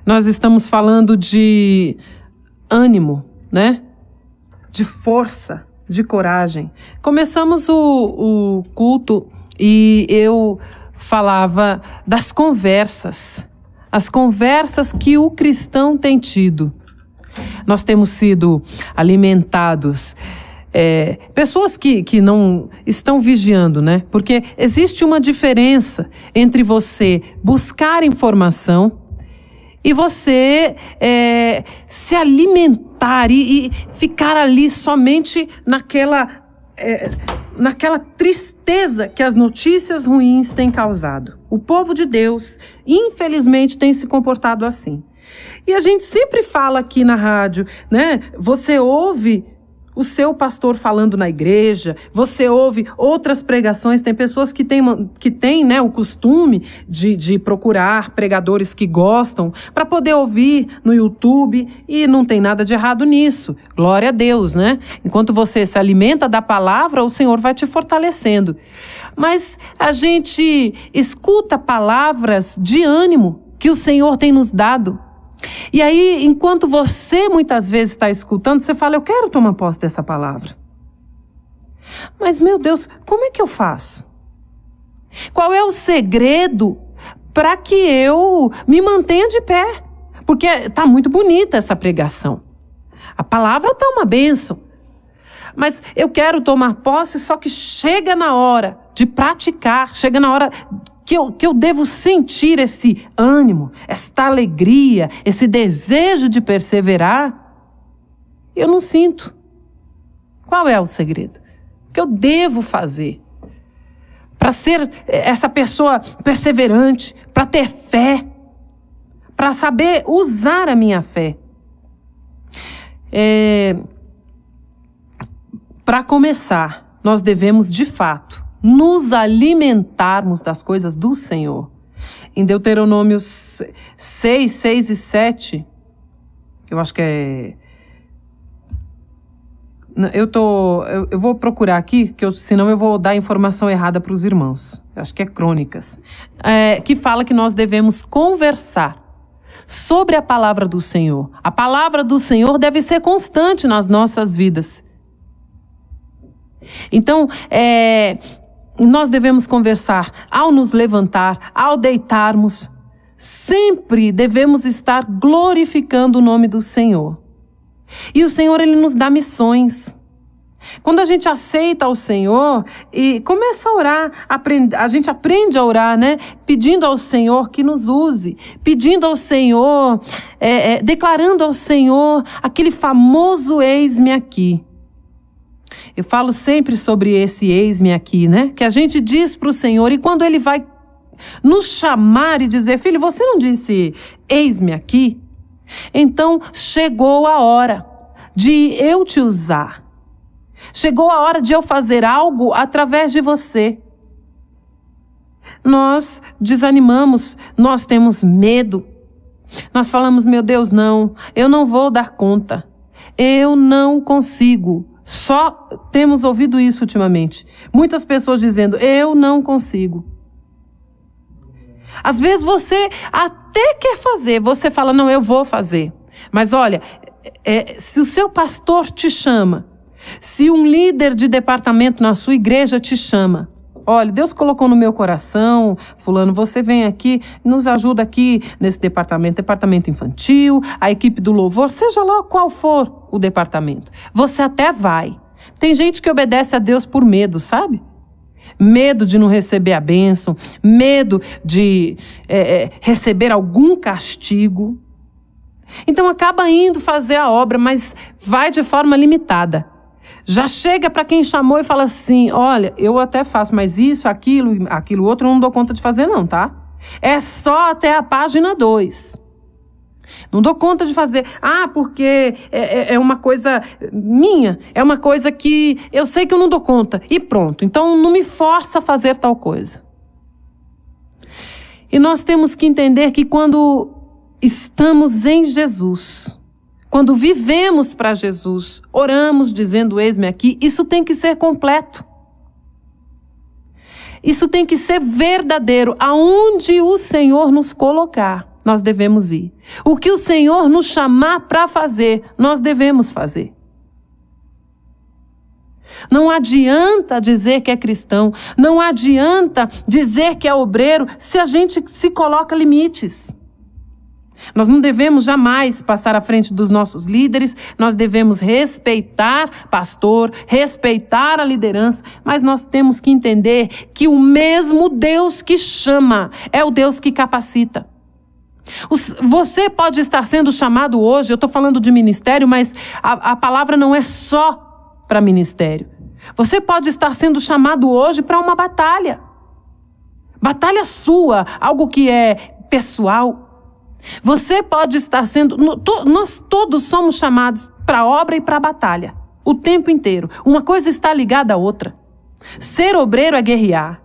Nós estamos falando de ânimo, né? De força, de coragem. Começamos o culto e eu falava das conversas. As conversas que o cristão tem tido. Nós temos sido alimentados. Pessoas que não estão vigiando, né? Porque existe uma diferença entre você buscar informação e você se alimentar e ficar ali somente naquela tristeza que as notícias ruins têm causado. O povo de Deus, infelizmente, tem se comportado assim. E a gente sempre fala aqui na rádio, né? Você ouve o seu pastor falando na igreja, você ouve outras pregações, tem pessoas que têm, né, o costume de procurar pregadores que gostam para poder ouvir no YouTube, e não tem nada de errado nisso. Glória a Deus, né? Enquanto você se alimenta da palavra, o Senhor vai te fortalecendo. Mas a gente escuta palavras de ânimo que o Senhor tem nos dado. E aí, enquanto você muitas vezes está escutando, você fala, eu quero tomar posse dessa palavra. Mas, meu Deus, como é que eu faço? Qual é o segredo para que eu me mantenha de pé? Porque está muito bonita essa pregação. A palavra está uma bênção. Mas eu quero tomar posse, só que chega na hora de praticar, chega na hora que eu devo sentir esse ânimo, esta alegria, esse desejo de perseverar, eu não sinto. Qual é o segredo? O que eu devo fazer para ser essa pessoa perseverante, para ter fé, para saber usar a minha fé? Para começar, nós devemos, de fato, nos alimentarmos das coisas do Senhor. Em Deuteronômio 6, 6 e 7, eu acho que eu vou procurar aqui, senão eu vou dar informação errada para os irmãos. Eu acho que é Crônicas. Que fala que nós devemos conversar sobre a palavra do Senhor. A palavra do Senhor deve ser constante nas nossas vidas. Então, nós devemos conversar ao nos levantar, ao deitarmos. Sempre devemos estar glorificando o nome do Senhor. E o Senhor, Ele nos dá missões. Quando a gente aceita o Senhor e começa a orar, a gente aprende a orar, né? Pedindo ao Senhor que nos use, pedindo ao Senhor, declarando ao Senhor aquele famoso eis-me aqui. Eu falo sempre sobre esse eis-me aqui, né? Que a gente diz para o Senhor, e quando Ele vai nos chamar e dizer, filho, você não disse eis-me aqui? Então chegou a hora de eu te usar. Chegou a hora de eu fazer algo através de você. Nós desanimamos, nós temos medo. Nós falamos, meu Deus, não, eu não vou dar conta. Eu não consigo. Só temos ouvido isso ultimamente. Muitas pessoas dizendo, eu não consigo. Às vezes você até quer fazer, você fala, não, eu vou fazer. Mas olha, se o seu pastor te chama, se um líder de departamento na sua igreja te chama, olha, Deus colocou no meu coração, fulano, você vem aqui, nos ajuda aqui nesse departamento infantil, a equipe do louvor, seja lá qual for o departamento. Você até vai. Tem gente que obedece a Deus por medo, sabe? Medo de não receber a bênção, medo de receber algum castigo. Então acaba indo fazer a obra, mas vai de forma limitada. Já chega para quem chamou e fala assim, olha, eu até faço, mas isso, aquilo outro eu não dou conta de fazer não, tá? É só até a página 2. Não dou conta de fazer. Porque é uma coisa minha, é uma coisa que eu sei que eu não dou conta. E pronto, então não me força a fazer tal coisa. E nós temos que entender que quando estamos em Jesus, quando vivemos para Jesus, oramos dizendo eis-me aqui, isso tem que ser completo. Isso tem que ser verdadeiro, aonde o Senhor nos colocar. nós devemos ir. O que o Senhor nos chamar para fazer, nós devemos fazer. Não adianta dizer que é cristão, não adianta dizer que é obreiro se a gente se coloca limites. Nós não devemos jamais passar à frente dos nossos líderes, nós devemos respeitar pastor, respeitar a liderança, mas nós temos que entender que o mesmo Deus que chama é o Deus que capacita. Você pode estar sendo chamado hoje, eu estou falando de ministério, mas a palavra não é só para ministério. Você pode estar sendo chamado hoje para uma batalha. Batalha sua, algo que é pessoal. Você pode estar sendo... Nós todos somos chamados para a obra e para a batalha. O tempo inteiro. Uma coisa está ligada à outra. Ser obreiro é guerrear.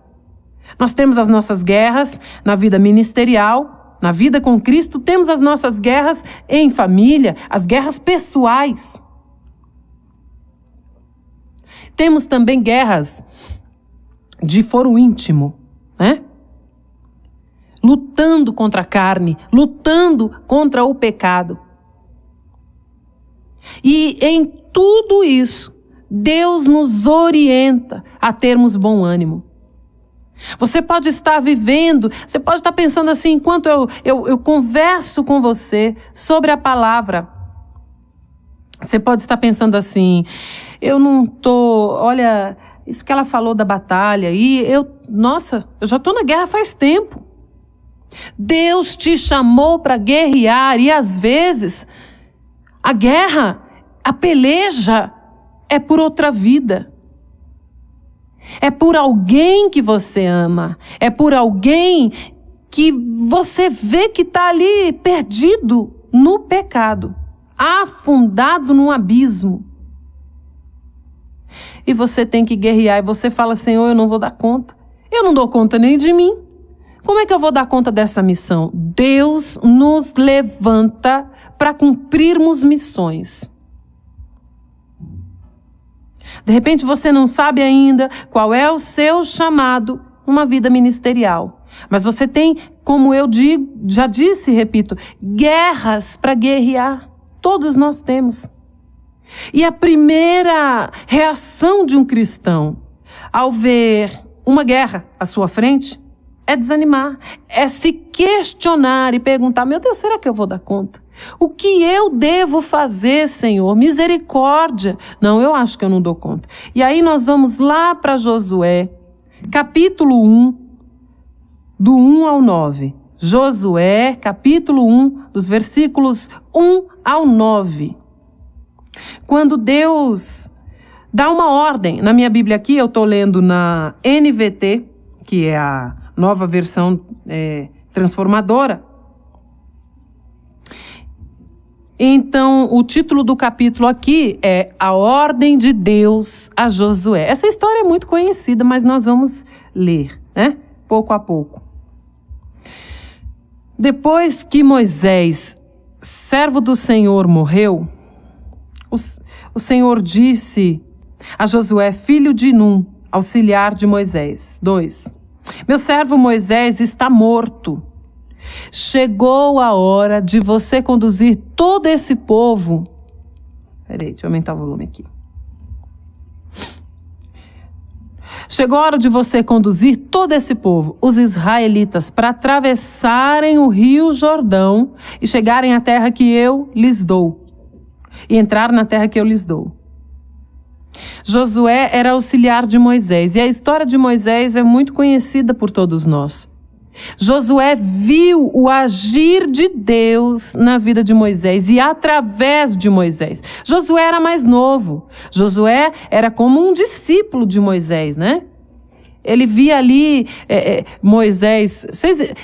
Nós temos as nossas guerras na vida ministerial, na vida com Cristo. Temos as nossas guerras em família, as guerras pessoais. Temos também guerras de foro íntimo, né? Lutando contra a carne, lutando contra o pecado. E em tudo isso, Deus nos orienta a termos bom ânimo. Você pode estar vivendo, você pode estar pensando assim, enquanto eu converso com você sobre a palavra, você pode estar pensando assim, eu não tô, olha, isso que ela falou da batalha, e eu já estou na guerra faz tempo. Deus te chamou para guerrear e às vezes a guerra, a peleja é por outra vida. É por alguém que você ama, é por alguém que você vê que está ali perdido no pecado, afundado num abismo. E você tem que guerrear e você fala, Senhor, eu não vou dar conta. Eu não dou conta nem de mim. Como é que eu vou dar conta dessa missão? Deus nos levanta para cumprirmos missões. De repente você não sabe ainda qual é o seu chamado numa vida ministerial. Mas você tem, como eu já disse e repito, guerras para guerrear. Todos nós temos. E a primeira reação de um cristão ao ver uma guerra à sua frente é desanimar, é se questionar e perguntar, meu Deus, será que eu vou dar conta? O que eu devo fazer, Senhor? Misericórdia. Não, eu acho que eu não dou conta. E aí nós vamos lá para Josué, capítulo 1, do 1 ao 9. Josué, capítulo 1, dos versículos 1 ao 9. Quando Deus dá uma ordem, na minha Bíblia aqui, eu estou lendo na NVT, que é a nova versão transformadora. Então, o título do capítulo aqui é A Ordem de Deus a Josué. Essa história é muito conhecida, mas nós vamos ler, né? Pouco a pouco. Depois que Moisés, servo do Senhor, morreu, o Senhor disse a Josué, filho de Num, auxiliar de Moisés. 2. Meu servo Moisés está morto. Chegou a hora de você conduzir todo esse povo. Peraí, deixa eu aumentar o volume aqui. Chegou a hora de você conduzir todo esse povo, os israelitas, para atravessarem o rio Jordão e chegarem à terra que eu lhes dou. E entrar na terra que eu lhes dou. Josué era auxiliar de Moisés, e a história de Moisés é muito conhecida por todos nós. Josué viu o agir de Deus na vida de Moisés e através de Moisés. Josué era mais novo. Josué era como um discípulo de Moisés, né? Ele via ali Moisés.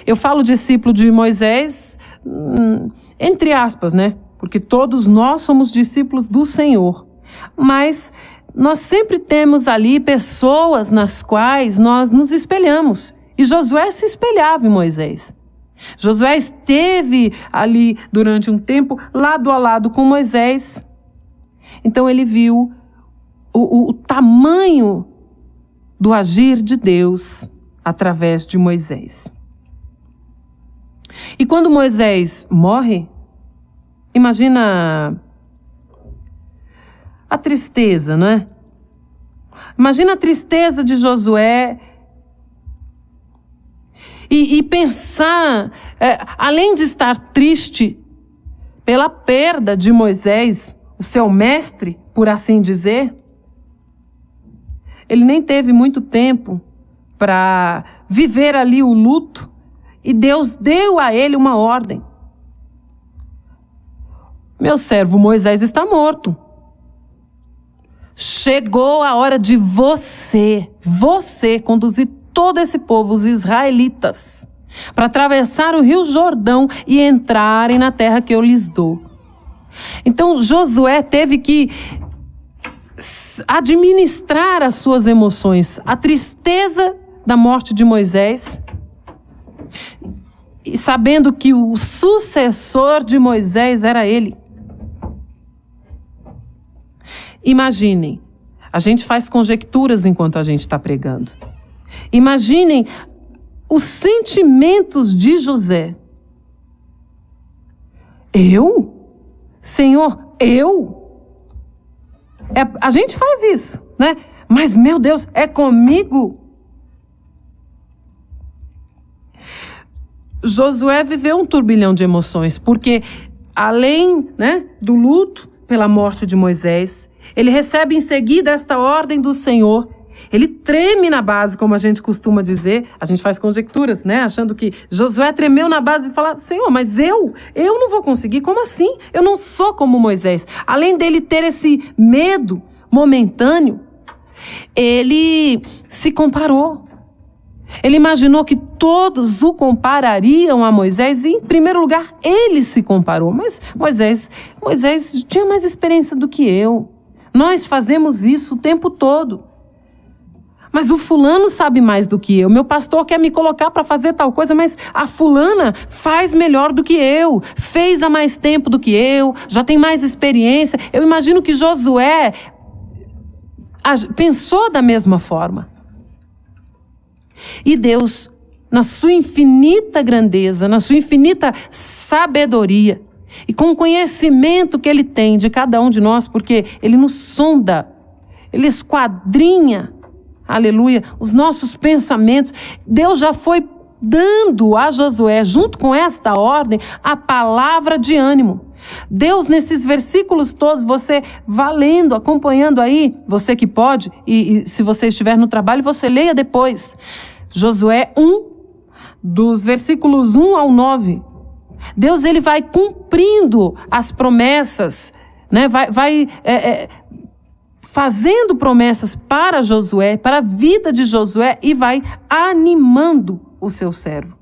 Eu falo discípulo de Moisés entre aspas, né? Porque todos nós somos discípulos do Senhor. Mas nós sempre temos ali pessoas nas quais nós nos espelhamos. E Josué se espelhava em Moisés. Josué esteve ali durante um tempo, lado a lado com Moisés. Então ele viu o tamanho do agir de Deus através de Moisés. E quando Moisés morre, imagina a tristeza, não é? Imagina a tristeza de Josué e pensar, além de estar triste pela perda de Moisés, o seu mestre, por assim dizer, ele nem teve muito tempo para viver ali o luto, e Deus deu a ele uma ordem. Meu servo Moisés está morto. Chegou a hora de você conduzir todo esse povo, os israelitas, para atravessar o rio Jordão e entrarem na terra que eu lhes dou. Então Josué teve que administrar as suas emoções, a tristeza da morte de Moisés, e sabendo que o sucessor de Moisés era ele. Imaginem, a gente faz conjecturas enquanto a gente está pregando. Imaginem os sentimentos de José. Eu? Senhor, eu? A gente faz isso, né? Mas, meu Deus, é comigo? Josué viveu um turbilhão de emoções, porque além, né, do luto pela morte de Moisés, ele recebe em seguida esta ordem do Senhor. Ele treme na base, como a gente costuma dizer. A gente faz conjecturas, né? Achando que Josué tremeu na base e fala: Senhor, mas eu não vou conseguir. Como assim? Eu não sou como Moisés. Além dele ter esse medo momentâneo, ele se comparou. Ele imaginou que todos o comparariam a Moisés e, em primeiro lugar, ele se comparou. Mas Moisés tinha mais experiência do que eu. Nós fazemos isso o tempo todo. Mas o fulano sabe mais do que eu. Meu pastor quer me colocar para fazer tal coisa, mas a fulana faz melhor do que eu. Fez há mais tempo do que eu, já tem mais experiência. Eu imagino que Josué pensou da mesma forma. E Deus, na sua infinita grandeza, na sua infinita sabedoria, e com o conhecimento que Ele tem de cada um de nós, porque Ele nos sonda, Ele esquadrinha, aleluia, os nossos pensamentos. Deus já foi dando a Josué, junto com esta ordem, a palavra de ânimo. Deus, nesses versículos todos, você vai lendo, acompanhando aí, você que pode, e se você estiver no trabalho, você leia depois. Josué 1, dos versículos 1 ao 9. Deus, ele vai cumprindo as promessas, né? vai fazendo promessas para Josué, para a vida de Josué, e vai animando o seu servo.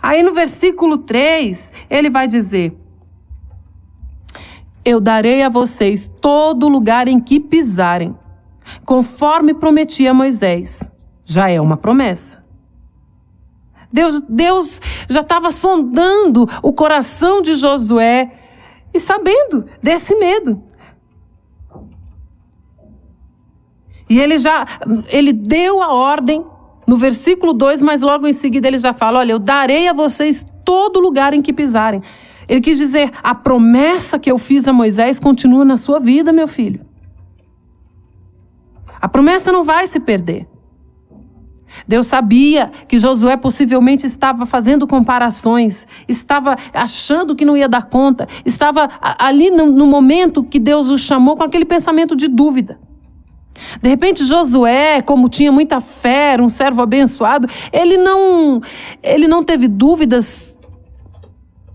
Aí no versículo 3, ele vai dizer: eu darei a vocês todo lugar em que pisarem, conforme prometi a Moisés. Já é uma promessa. Deus já estava sondando o coração de Josué e sabendo desse medo. E ele deu a ordem no versículo 2, mas logo em seguida ele já fala: olha, eu darei a vocês todo lugar em que pisarem. Ele quis dizer, a promessa que eu fiz a Moisés continua na sua vida, meu filho. A promessa não vai se perder. Deus sabia que Josué possivelmente estava fazendo comparações, estava achando que não ia dar conta, estava ali no momento que Deus o chamou com aquele pensamento de dúvida. De repente Josué, como tinha muita fé, era um servo abençoado, ele não teve dúvidas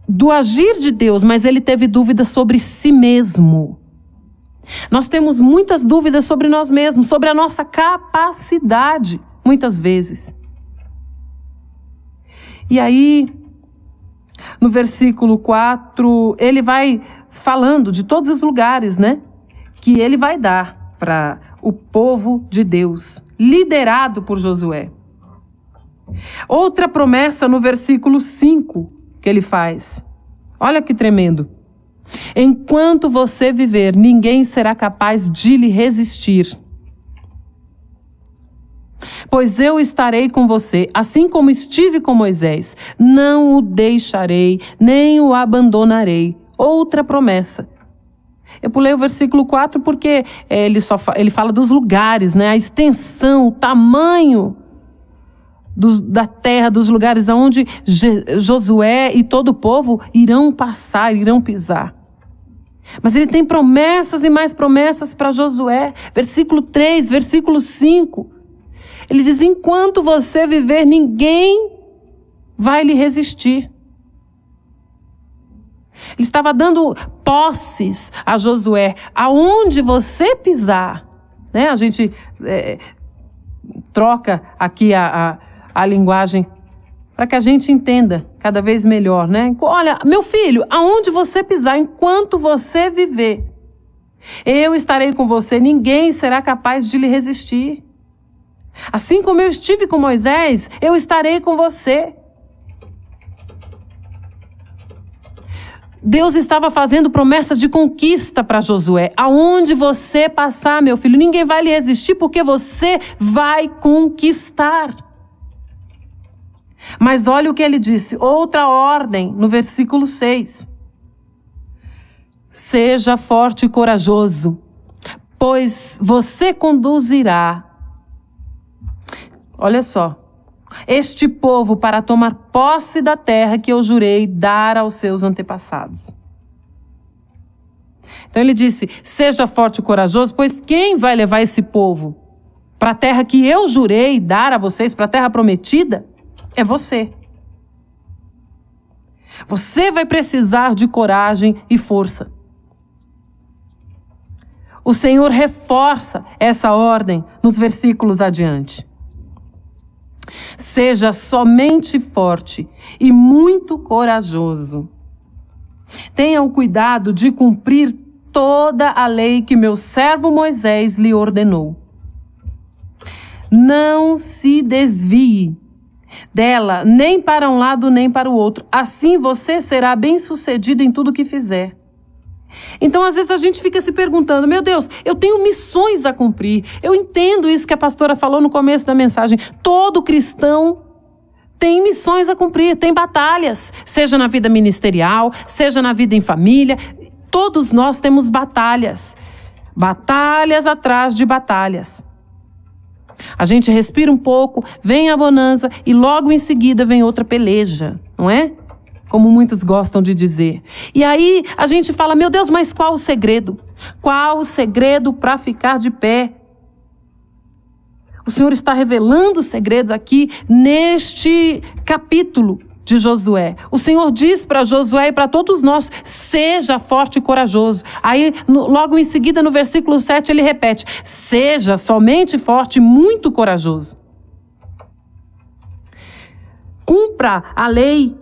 do agir de Deus, mas ele teve dúvidas sobre si mesmo. Nós temos muitas dúvidas sobre nós mesmos, sobre a nossa capacidade, muitas vezes. E aí, no versículo 4, ele vai falando de todos os lugares, né, que ele vai dar para o povo de Deus, liderado por Josué. Outra promessa no versículo 5 que ele faz. Olha que tremendo. Enquanto você viver, ninguém será capaz de lhe resistir. Pois eu estarei com você, assim como estive com Moisés. Não o deixarei, nem o abandonarei. Outra promessa. Eu pulei o versículo 4 porque ele fala dos lugares, né? A extensão, o tamanho da terra, dos lugares aonde Josué e todo o povo irão passar, irão pisar. Mas ele tem promessas e mais promessas para Josué. Versículo 3, versículo 5. Ele diz: enquanto você viver, ninguém vai lhe resistir. Ele estava dando posses a Josué. Aonde você pisar, né? A gente troca aqui a linguagem para que a gente entenda cada vez melhor, né? Olha, meu filho, aonde você pisar, enquanto você viver, eu estarei com você, ninguém será capaz de lhe resistir. Assim como eu estive com Moisés, eu estarei com você. Deus estava fazendo promessas de conquista para Josué. Aonde você passar, meu filho, ninguém vai lhe resistir, porque você vai conquistar. Mas olha o que ele disse, outra ordem, no versículo 6. Seja forte e corajoso, pois você conduzirá, olha só, este povo para tomar posse da terra que eu jurei dar aos seus antepassados. Então ele disse, seja forte e corajoso, pois quem vai levar esse povo para a terra que eu jurei dar a vocês, para a terra prometida, é você. Você vai precisar de coragem e força. O Senhor reforça essa ordem nos versículos adiante. Seja somente forte e muito corajoso. Tenha o cuidado de cumprir toda a lei que meu servo Moisés lhe ordenou. Não se desvie dela, nem para um lado, nem para o outro. Assim você será bem-sucedido em tudo que fizer. Então, às vezes, a gente fica se perguntando, meu Deus, eu tenho missões a cumprir. Eu entendo isso que a pastora falou no começo da mensagem. Todo cristão tem missões a cumprir, tem batalhas, seja na vida ministerial, seja na vida em família. Todos nós temos batalhas. Batalhas atrás de batalhas. A gente respira um pouco, vem a bonança e logo em seguida vem outra peleja, não é? Como muitos gostam de dizer. E aí a gente fala, meu Deus, mas qual o segredo? Qual o segredo para ficar de pé? O Senhor está revelando os segredos aqui neste capítulo de Josué. O Senhor diz para Josué e para todos nós, seja forte e corajoso. Aí logo em seguida no versículo 7 ele repete, seja somente forte e muito corajoso. Cumpra a lei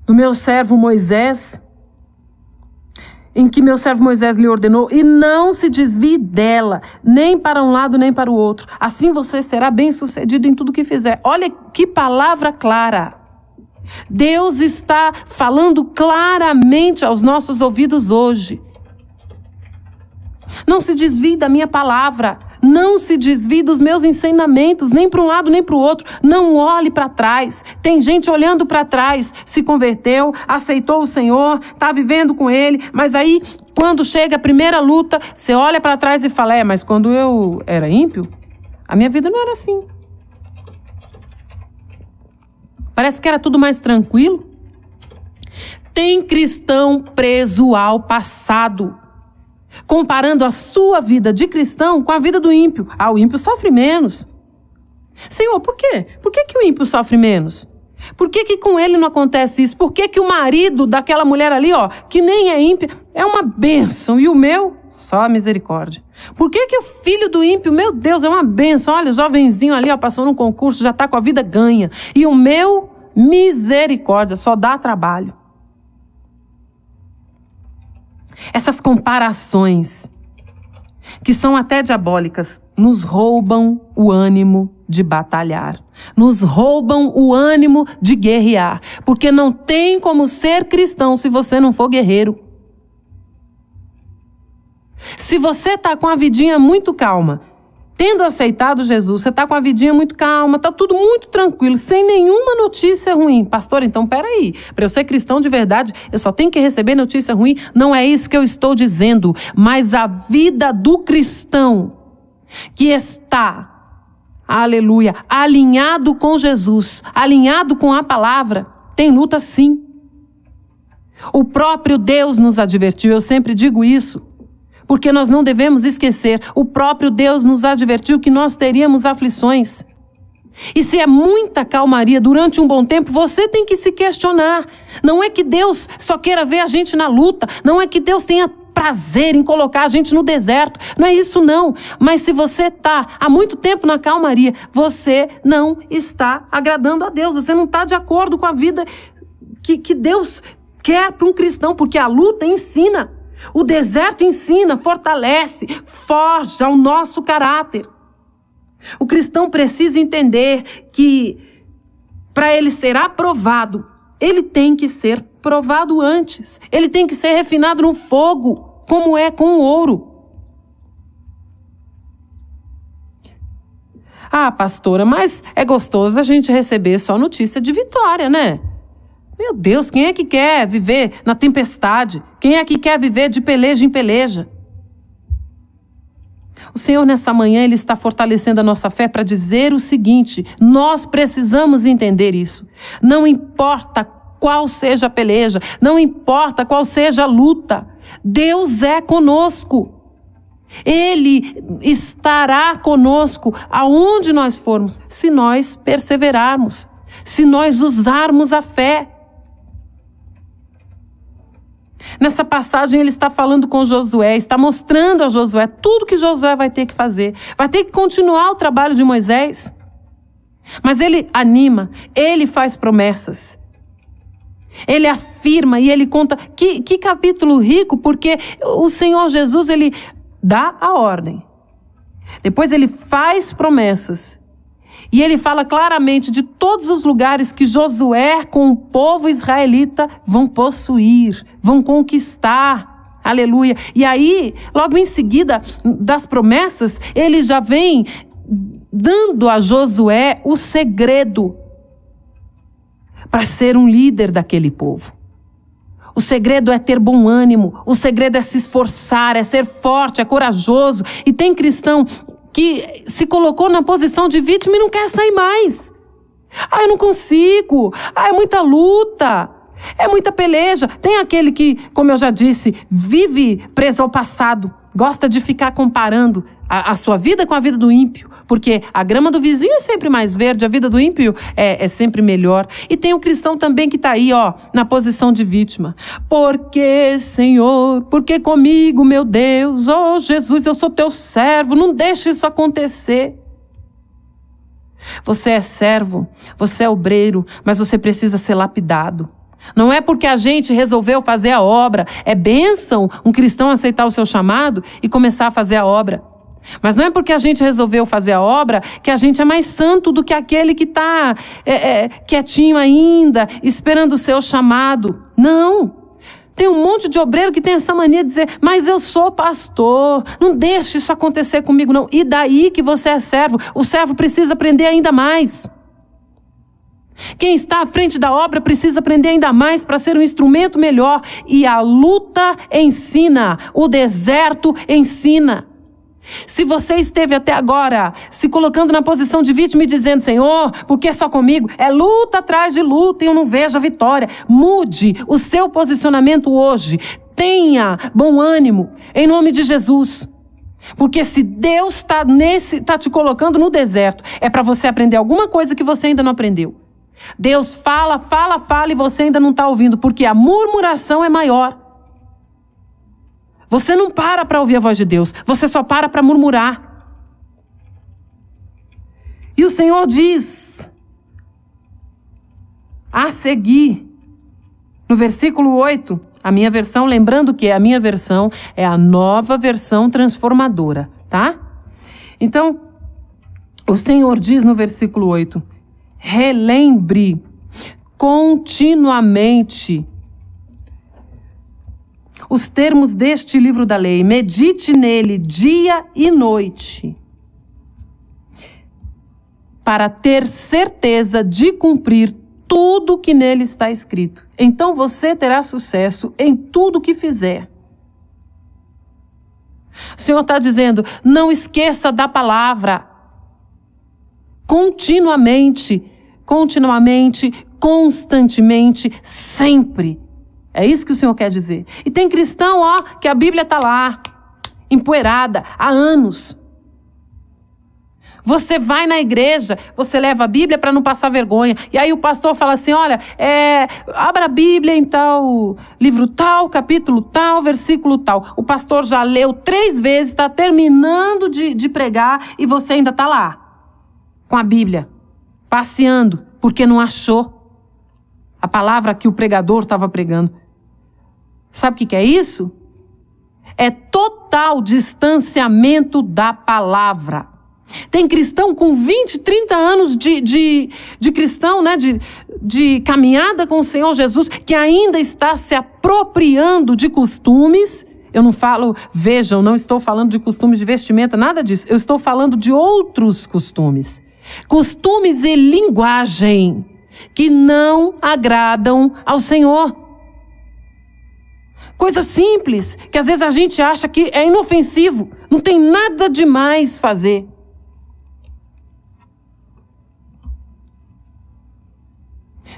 do meu servo Moisés, em que meu servo Moisés lhe ordenou, e não se desvie dela, nem para um lado, nem para o outro. Assim você será bem-sucedido em tudo que fizer. Olha que palavra clara. Deus está falando claramente aos nossos ouvidos hoje. Não se desvie da minha palavra. Não se desvie dos meus ensinamentos, nem para um lado nem para o outro. Não olhe para trás. Tem gente olhando para trás, se converteu, aceitou o Senhor, está vivendo com Ele, mas aí, quando chega a primeira luta, você olha para trás e fala, mas quando eu era ímpio, a minha vida não era assim. Parece que era tudo mais tranquilo. Tem cristão preso ao passado, comparando a sua vida de cristão com a vida do ímpio. O ímpio sofre menos. Senhor, por quê? Por que o ímpio sofre menos? Por que com ele não acontece isso? Por que o marido daquela mulher ali, que nem é ímpio, é uma bênção, e o meu, só misericórdia? Por que o filho do ímpio, meu Deus, é uma bênção? Olha, o jovenzinho ali, passou num concurso, já está com a vida ganha. E o meu, misericórdia, só dá trabalho. Essas comparações, que são até diabólicas, nos roubam o ânimo de batalhar. Nos roubam o ânimo de guerrear. Porque não tem como ser cristão se você não for guerreiro. Se você está com a vidinha muito calma, tendo aceitado Jesus, você está com a vidinha muito calma, está tudo muito tranquilo, sem nenhuma notícia ruim. Pastor, então peraí, para eu ser cristão de verdade, eu só tenho que receber notícia ruim? Não é isso que eu estou dizendo, mas a vida do cristão que está, aleluia, alinhado com Jesus, alinhado com a palavra, tem luta sim. O próprio Deus nos advertiu, eu sempre digo isso, porque nós não devemos esquecer, o próprio Deus nos advertiu que nós teríamos aflições. E se é muita calmaria durante um bom tempo, você tem que se questionar. Não é que Deus só queira ver a gente na luta, não é que Deus tenha prazer em colocar a gente no deserto, não é isso não. Mas se você está há muito tempo na calmaria, você não está agradando a Deus, você não está de acordo com a vida que Deus quer para um cristão, porque a luta ensina, o deserto ensina, fortalece, forja o nosso caráter. O cristão precisa entender que para ele ser aprovado, ele tem que ser provado antes, ele tem que ser refinado no fogo, como é com o ouro. Ah, pastora, mas é gostoso a gente receber só notícia de vitória, né? Meu Deus, quem é que quer viver na tempestade? Quem é que quer viver de peleja em peleja? O Senhor, nessa manhã, Ele está fortalecendo a nossa fé para dizer o seguinte: nós precisamos entender isso. Não importa qual seja a peleja, não importa qual seja a luta, Deus é conosco. Ele estará conosco aonde nós formos, se nós perseverarmos, se nós usarmos a fé. Nessa passagem ele está falando com Josué, está mostrando a Josué tudo que Josué vai ter que fazer. Vai ter que continuar o trabalho de Moisés. Mas ele anima, ele faz promessas. Ele afirma e ele conta. Que capítulo rico, porque o Senhor Jesus, ele dá a ordem. Depois ele faz promessas. E ele fala claramente de todos os lugares que Josué com o povo israelita vão possuir, vão conquistar. Aleluia. E aí, logo em seguida das promessas, ele já vem dando a Josué o segredo para ser um líder daquele povo. O segredo é ter bom ânimo, o segredo é se esforçar, é ser forte, é corajoso. E tem cristão que se colocou na posição de vítima e não quer sair mais. Ah, eu não consigo. Ah, é muita luta. É muita peleja. Tem aquele que, como eu já disse, vive preso ao passado. Gosta de ficar comparando a sua vida com a vida do ímpio. Porque a grama do vizinho é sempre mais verde, a vida do ímpio é sempre melhor. E tem o cristão também que está aí, na posição de vítima. Por que, Senhor? Por que comigo, meu Deus? Oh, Jesus, eu sou teu servo, não deixe isso acontecer. Você é servo, você é obreiro, mas você precisa ser lapidado. Não é porque a gente resolveu fazer a obra. É bênção um cristão aceitar o seu chamado e começar a fazer a obra. Mas não é porque a gente resolveu fazer a obra que a gente é mais santo do que aquele que está quietinho ainda, esperando o seu chamado. Não. Tem um monte de obreiro que tem essa mania de dizer: mas eu sou pastor, não deixe isso acontecer comigo não. E daí que você é servo? O servo precisa aprender ainda mais. Quem está à frente da obra precisa aprender ainda mais para ser um instrumento melhor. E a luta ensina, o deserto ensina. Se você esteve até agora se colocando na posição de vítima e dizendo: Senhor, por que só comigo? É luta atrás de luta e eu não vejo a vitória. Mude o seu posicionamento hoje. Tenha bom ânimo, em nome de Jesus. Porque se Deus está te colocando no deserto, é para você aprender alguma coisa que você ainda não aprendeu. Deus fala e você ainda não está ouvindo, porque a murmuração é maior. Você não para ouvir a voz de Deus, você só para murmurar. E o Senhor diz a seguir, no versículo 8, a minha versão, lembrando que a minha versão é a nova versão transformadora, tá? Então, o Senhor diz no versículo 8, relembre continuamente os termos deste livro da lei, medite nele dia e noite. para ter certeza de cumprir tudo que nele está escrito. Então você terá sucesso em tudo que fizer. O Senhor está dizendo, não esqueça da palavra. Continuamente, constantemente, sempre. É isso que o Senhor quer dizer. E tem cristão, que a Bíblia está lá, empoeirada, há anos. Você vai na igreja, você leva a Bíblia para não passar vergonha. E aí o pastor fala assim, olha, abra a Bíblia em tal livro tal, capítulo tal, versículo tal. O pastor já leu 3 vezes, está terminando de pregar e você ainda está lá, com a Bíblia, passeando, porque não achou a palavra que o pregador estava pregando. Sabe o que é isso? É total distanciamento da palavra. Tem cristão com 20, 30 anos de cristão, né? De caminhada com o Senhor Jesus, que ainda está se apropriando de costumes. Eu não falo, vejam, não estou falando de costumes de vestimenta, nada disso. Eu estou falando de outros costumes. Costumes e linguagem que não agradam ao Senhor. Coisa simples, que às vezes a gente acha que é inofensivo. Não tem nada demais fazer.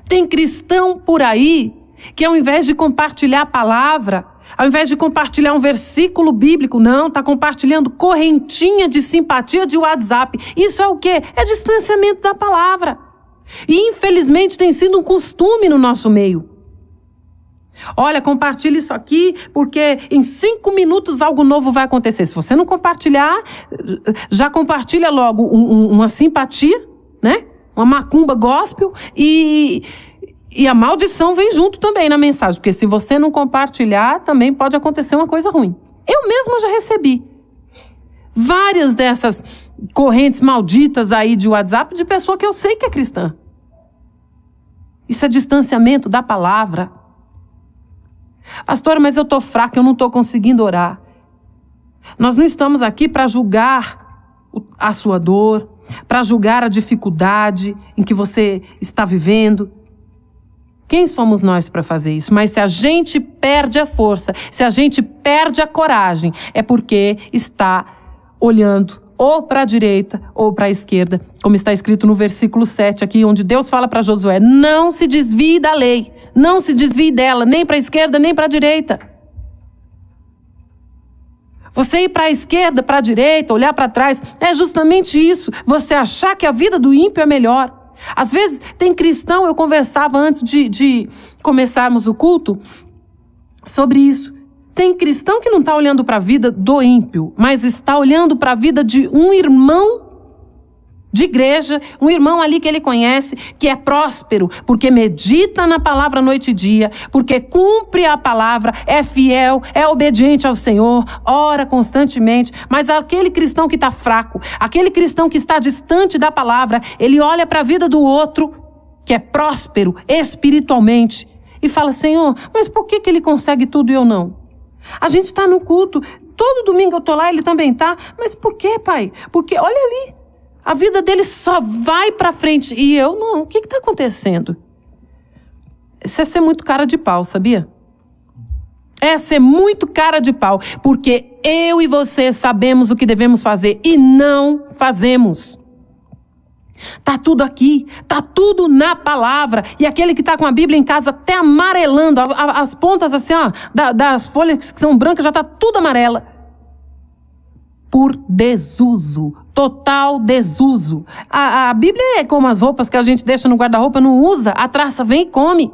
Tem cristão por aí que ao invés de compartilhar a palavra, ao invés de compartilhar um versículo bíblico, não, está compartilhando correntinha de simpatia de WhatsApp. Isso é o quê? É distanciamento da palavra. E infelizmente tem sido um costume no nosso meio. Olha, compartilha isso aqui, porque em 5 minutos algo novo vai acontecer. Se você não compartilhar, já compartilha logo uma simpatia, né? Uma macumba gospel e a maldição vem junto também na mensagem. Porque se você não compartilhar, também pode acontecer uma coisa ruim. Eu mesma já recebi várias dessas correntes malditas aí de WhatsApp de pessoa que eu sei que é cristã. Isso é distanciamento da palavra. Pastora, mas eu estou fraca, eu não estou conseguindo orar. Nós não estamos aqui para julgar a sua dor, para julgar a dificuldade em que você está vivendo. Quem somos nós para fazer isso? Mas se a gente perde a força, se a gente perde a coragem, é porque está olhando ou para a direita ou para a esquerda, como está escrito no versículo 7 aqui, onde Deus fala para Josué, não se desvie da lei, não se desvie dela, nem para a esquerda, nem para a direita. Você ir para a esquerda, para a direita, olhar para trás, é justamente isso. Você achar que a vida do ímpio é melhor. Às vezes tem cristão, eu conversava antes de começarmos o culto sobre isso. Tem cristão que não está olhando para a vida do ímpio, mas está olhando para a vida de um irmão de igreja, um irmão ali que ele conhece, que é próspero, porque medita na palavra noite e dia, porque cumpre a palavra, é fiel, é obediente ao Senhor, ora constantemente. Mas aquele cristão que está fraco, aquele cristão que está distante da palavra, ele olha para a vida do outro, que é próspero espiritualmente, e fala, Senhor, mas por que ele consegue tudo e eu não? A gente está no culto, todo domingo eu estou lá, ele também está, mas por que, pai? Porque olha ali, a vida dele só vai para frente e eu não. O que está acontecendo? Isso é ser muito cara de pau, sabia? É ser muito cara de pau, porque eu e você sabemos o que devemos fazer e não fazemos. Tá tudo aqui, tá tudo na palavra. E aquele que está com a Bíblia em casa até amarelando, as pontas assim, das folhas que são brancas já tá tudo amarela. Por desuso, total desuso. A Bíblia é como as roupas que a gente deixa no guarda-roupa, não usa, a traça vem e come.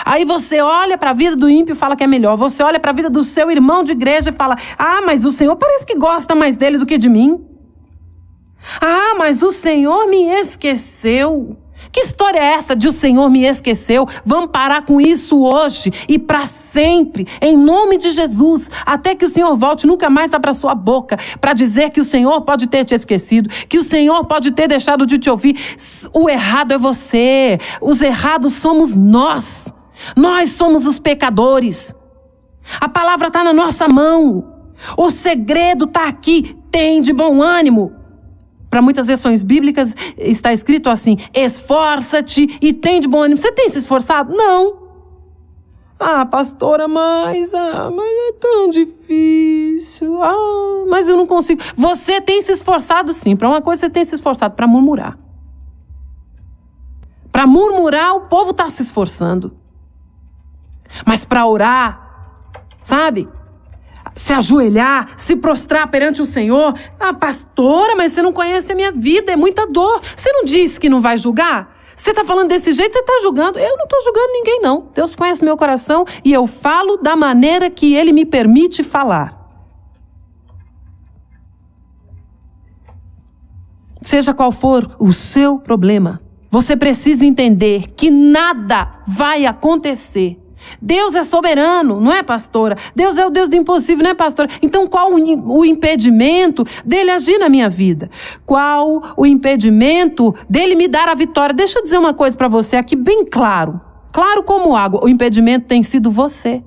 Aí você olha para a vida do ímpio e fala que é melhor. Você olha para a vida do seu irmão de igreja e fala, mas o Senhor parece que gosta mais dele do que de mim. Mas o Senhor me esqueceu. Que história é essa de o Senhor me esqueceu? Vamos parar com isso hoje e para sempre, em nome de Jesus, até que o Senhor volte, nunca mais abra sua boca para dizer que o Senhor pode ter te esquecido, que o Senhor pode ter deixado de te ouvir. O errado é você, os errados somos nós. Nós somos os pecadores. A palavra está na nossa mão. O segredo está aqui. Tem de bom ânimo. para muitas versões bíblicas está escrito assim: esforça-te e tem de bom ânimo. Você tem se esforçado? Não. Pastora, mas é tão difícil. Mas eu não consigo. Você tem se esforçado sim. Para uma coisa você tem se esforçado, para murmurar. Para murmurar, o povo está se esforçando. Mas para orar, sabe? Se ajoelhar, se prostrar perante o Senhor. Pastora, mas você não conhece a minha vida, é muita dor. Você não disse que não vai julgar? Você está falando desse jeito, você está julgando. Eu não estou julgando ninguém, não. Deus conhece meu coração e eu falo da maneira que Ele me permite falar. Seja qual for o seu problema, você precisa entender que nada vai acontecer. Deus é soberano, não é, pastora? Deus é o Deus do impossível, não é, pastora? Então qual o impedimento dele agir na minha vida? Qual o impedimento dele me dar a vitória? Deixa eu dizer uma coisa para você aqui bem claro. Claro como água, o impedimento tem sido você.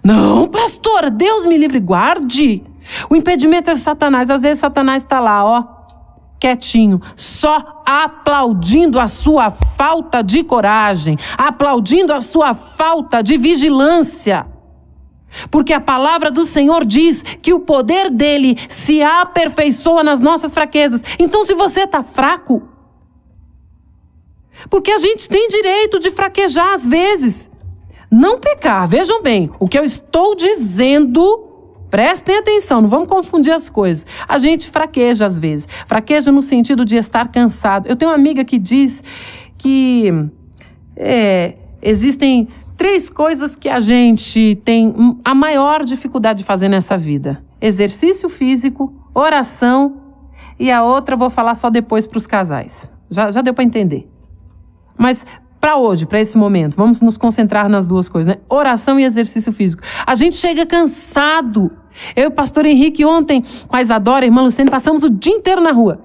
Não, pastora, Deus me livre e guarde. O impedimento é Satanás. Às vezes Satanás está lá, quietinho, só aplaudindo a sua falta de coragem, aplaudindo a sua falta de vigilância. Porque a palavra do Senhor diz que o poder dele se aperfeiçoa nas nossas fraquezas. Então, se você está fraco, porque a gente tem direito de fraquejar às vezes, não pecar. Vejam bem, o que eu estou dizendo, prestem atenção, não vamos confundir as coisas. A gente fraqueja às vezes. Fraqueja no sentido de estar cansado. Eu tenho uma amiga que diz que existem 3 coisas que a gente tem a maior dificuldade de fazer nessa vida: exercício físico, oração, e a outra eu vou falar só depois para os casais. Já deu para entender. Mas para hoje, para esse momento, vamos nos concentrar nas 2 coisas, né? Oração e exercício físico. A gente chega cansado. Eu e o pastor Henrique ontem, com a Isadora, a irmã Luciene, passamos o dia inteiro na rua,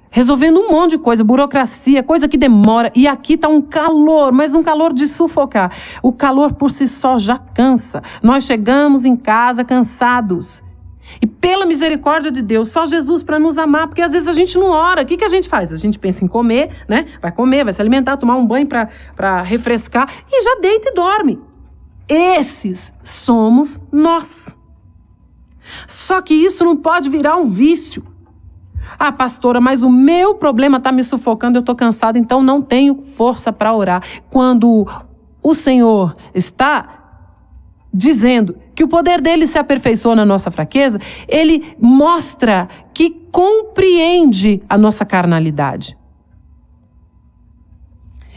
resolvendo um monte de coisa, burocracia, coisa que demora. E aqui está um calor, mas um calor de sufocar. O calor por si só já cansa. Nós chegamos em casa cansados. E pela misericórdia de Deus, só Jesus para nos amar, porque às vezes a gente não ora. O que a gente faz? A gente pensa em comer, né? Vai comer, vai se alimentar, tomar um banho para refrescar e já deita e dorme. Esses somos nós. Só que isso não pode virar um vício. Pastora, mas o meu problema está me sufocando, eu estou cansada, então não tenho força para orar. Quando o Senhor está dizendo que o poder dele se aperfeiçoa na nossa fraqueza, ele mostra que compreende a nossa carnalidade.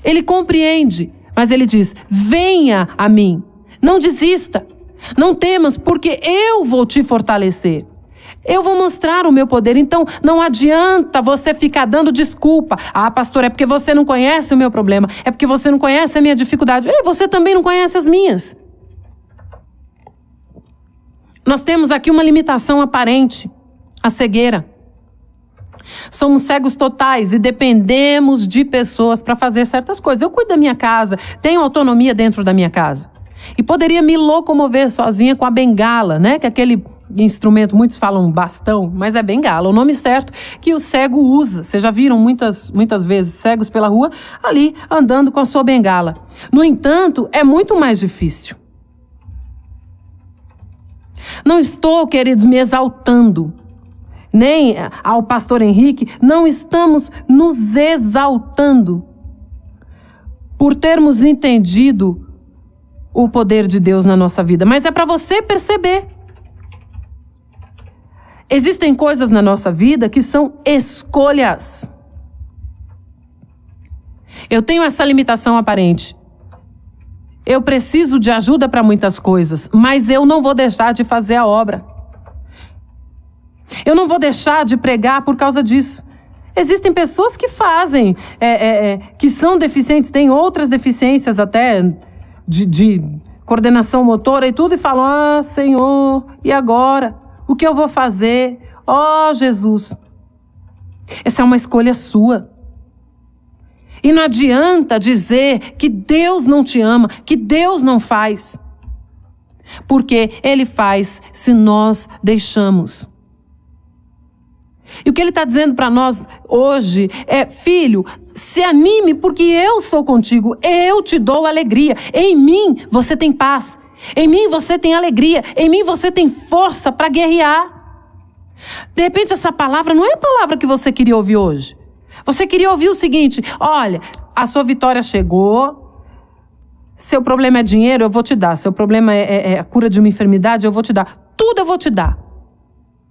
Ele compreende, mas ele diz: venha a mim, não desista, não temas, porque eu vou te fortalecer. Eu vou mostrar o meu poder. Então não adianta você ficar dando desculpa. Pastor, é porque você não conhece o meu problema, é porque você não conhece a minha dificuldade. Você também não conhece as minhas. Nós temos aqui uma limitação aparente: a cegueira. Somos cegos totais e dependemos de pessoas para fazer certas coisas. Eu cuido da minha casa, tenho autonomia dentro da minha casa. E poderia me locomover sozinha com a bengala, né? Que é aquele instrumento, muitos falam bastão, mas é bengala, o nome certo que o cego usa. Vocês já viram muitas vezes cegos pela rua ali andando com a sua bengala. No entanto, é muito mais difícil. Não estou, queridos, me exaltando, nem ao pastor Henrique, não estamos nos exaltando por termos entendido o poder de Deus na nossa vida, mas é para você perceber. Existem coisas na nossa vida que são escolhas. Eu tenho essa limitação aparente. Eu preciso de ajuda para muitas coisas, mas eu não vou deixar de fazer a obra. Eu não vou deixar de pregar por causa disso. Existem pessoas que fazem, que são deficientes, têm outras deficiências até de coordenação motora e tudo, e falam: Senhor, e agora? O que eu vou fazer? Jesus. Essa é uma escolha sua. E não adianta dizer que Deus não te ama, que Deus não faz. Porque Ele faz se nós deixamos. E o que ele está dizendo para nós hoje é: filho, se anime porque eu sou contigo, eu te dou alegria. Em mim você tem paz, em mim você tem alegria, em mim você tem força para guerrear. De repente essa palavra não é a palavra que você queria ouvir hoje. Você queria ouvir o seguinte: olha, a sua vitória chegou, seu problema é dinheiro, eu vou te dar. Seu problema é a cura de uma enfermidade, eu vou te dar. Tudo eu vou te dar.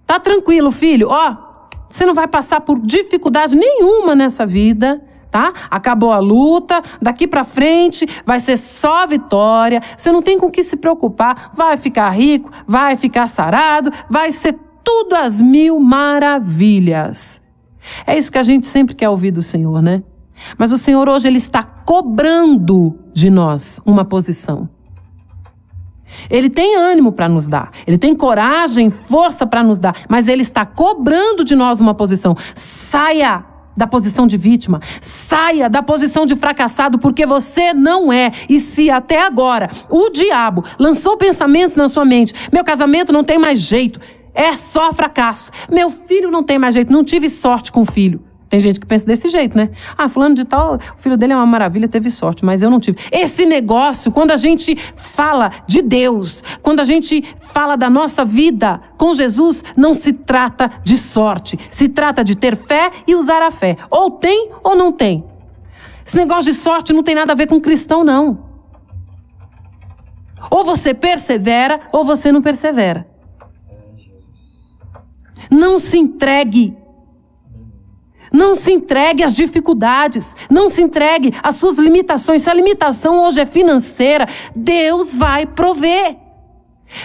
Tá tranquilo, filho, você não vai passar por dificuldade nenhuma nessa vida, tá? Acabou a luta, daqui pra frente vai ser só vitória, você não tem com o que se preocupar, vai ficar rico, vai ficar sarado, vai ser tudo às mil maravilhas. É isso que a gente sempre quer ouvir do Senhor, né? Mas o Senhor hoje, Ele está cobrando de nós uma posição. Ele tem ânimo para nos dar, Ele tem coragem, força para nos dar, mas Ele está cobrando de nós uma posição. Saia da posição de vítima, saia da posição de fracassado, porque você não é. E se até agora o diabo lançou pensamentos na sua mente: meu casamento não tem mais jeito, é só fracasso, meu filho não tem mais jeito, não tive sorte com o filho. Tem gente que pensa desse jeito, né? Fulano de tal, o filho dele é uma maravilha, teve sorte, mas eu não tive. Esse negócio, quando a gente fala de Deus, quando a gente fala da nossa vida com Jesus, não se trata de sorte. Se trata de ter fé e usar a fé. Ou tem ou não tem. Esse negócio de sorte não tem nada a ver com cristão, não. Ou você persevera, ou você não persevera. Não se entregue. Não se entregue às dificuldades, não se entregue às suas limitações. Se a limitação hoje é financeira, Deus vai prover.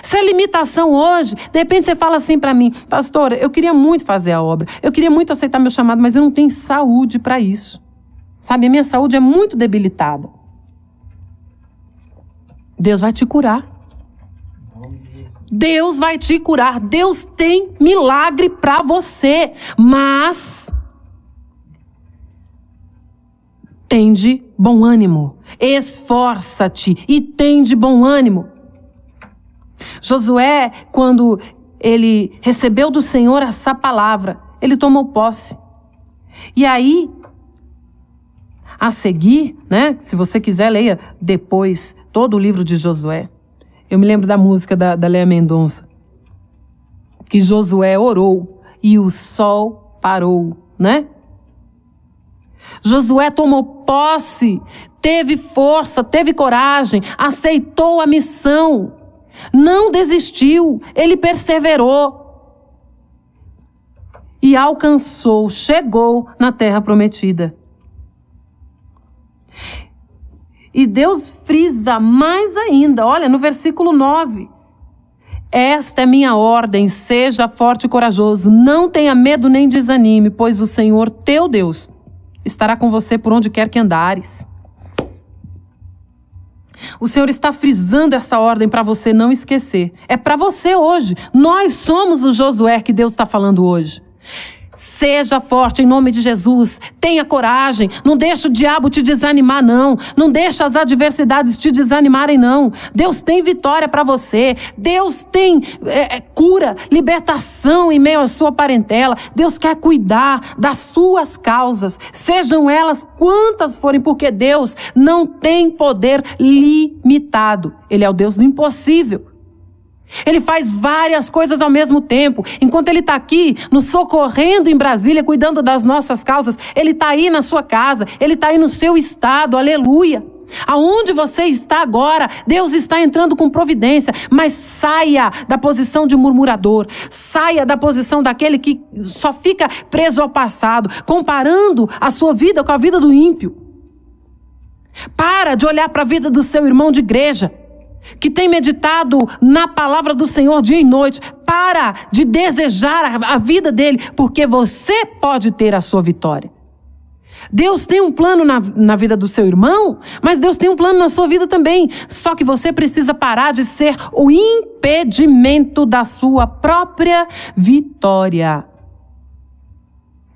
Se a limitação hoje, de repente você fala assim para mim: pastora, eu queria muito fazer a obra, eu queria muito aceitar meu chamado, mas eu não tenho saúde para isso. Sabe, a minha saúde é muito debilitada. Deus vai te curar. Deus vai te curar. Deus tem milagre para você, mas tende bom ânimo, esforça-te e tende bom ânimo. Josué, quando ele recebeu do Senhor essa palavra, ele tomou posse. E aí, a seguir, né, se você quiser, leia depois todo o livro de Josué. Eu me lembro da música da Léa Mendonça, que Josué orou e o sol parou, né? Josué tomou posse, teve força, teve coragem, aceitou a missão, não desistiu, ele perseverou e alcançou, chegou na terra prometida. E Deus frisa mais ainda, olha, no versículo 9. Esta é minha ordem, seja forte e corajoso, não tenha medo nem desanime, pois o Senhor teu Deus estará com você por onde quer que andares. O Senhor está frisando essa ordem para você não esquecer. É para você hoje. Nós somos o Josué que Deus está falando hoje. Seja forte em nome de Jesus, tenha coragem, não deixa o diabo te desanimar não, não deixa as adversidades te desanimarem não. Deus tem vitória para você, Deus tem cura, libertação em meio à sua parentela. Deus quer cuidar das suas causas, sejam elas quantas forem, porque Deus não tem poder limitado, Ele é o Deus do impossível. Ele faz várias coisas ao mesmo tempo. Enquanto Ele está aqui, nos socorrendo em Brasília, cuidando das nossas causas, Ele está aí na sua casa, Ele está aí no seu estado, aleluia. Aonde você está agora, Deus está entrando com providência, mas saia da posição de murmurador, saia da posição daquele que só fica preso ao passado, comparando a sua vida com a vida do ímpio. Para de olhar para a vida do seu irmão de igreja, que tem meditado na palavra do Senhor dia e noite. Para de desejar a vida dele, porque você pode ter a sua vitória. Deus tem um plano na vida do seu irmão, mas Deus tem um plano na sua vida também. Só que você precisa parar de ser o impedimento da sua própria vitória.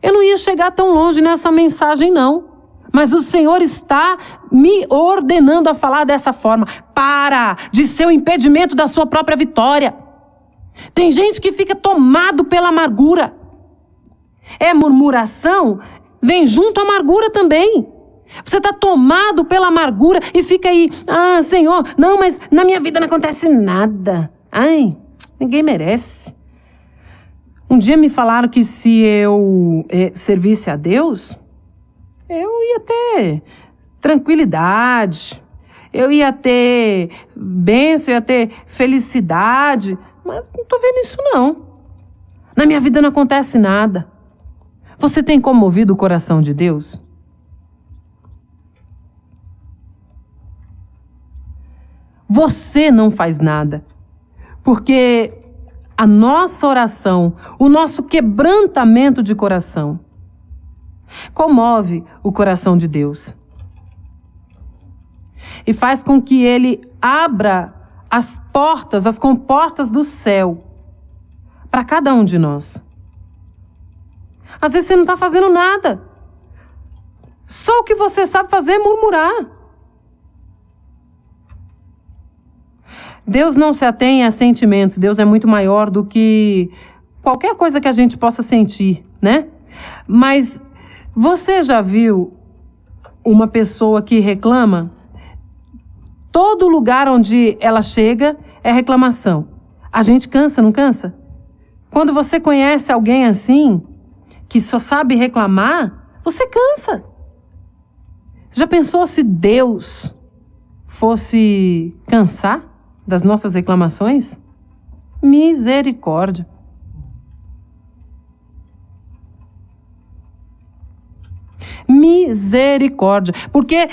Eu não ia chegar tão longe nessa mensagem, não. Mas o Senhor está me ordenando a falar dessa forma. Para de ser o impedimento da sua própria vitória. Tem gente que fica tomado pela amargura. É murmuração, vem junto a amargura também. Você está tomado pela amargura e fica aí, Senhor, não, mas na minha vida não acontece nada. Ai, ninguém merece. Um dia me falaram que se eu servisse a Deus, eu ia ter tranquilidade, eu ia ter bênção, eu ia ter felicidade, mas não estou vendo isso não. Na minha vida não acontece nada. Você tem comovido o coração de Deus? Você não faz nada, porque a nossa oração, o nosso quebrantamento de coração, comove o coração de Deus. E faz com que Ele abra as portas, as comportas do céu, para cada um de nós. Às vezes você não está fazendo nada. Só o que você sabe fazer é murmurar. Deus não se atém a sentimentos. Deus é muito maior do que qualquer coisa que a gente possa sentir, né? Mas você já viu uma pessoa que reclama? Todo lugar onde ela chega é reclamação. A gente cansa, não cansa? Quando você conhece alguém assim, que só sabe reclamar, você cansa. Você já pensou se Deus fosse cansar das nossas reclamações? Misericórdia. Misericórdia. Porque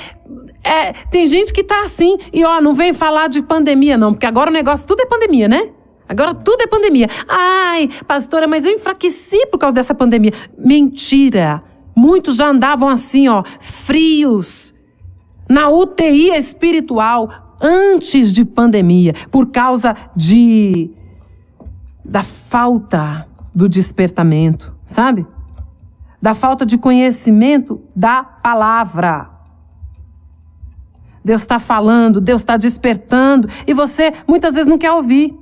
tem gente que tá assim, e não vem falar de pandemia não, porque agora o negócio tudo é pandemia, né? Agora tudo é pandemia. Ai, pastora, mas eu enfraqueci por causa dessa pandemia. Mentira. Muitos já andavam assim, frios, na UTI espiritual, antes de pandemia, por causa da falta do despertamento, sabe? Da falta de conhecimento da palavra. Deus está falando, Deus está despertando, e você muitas vezes não quer ouvir.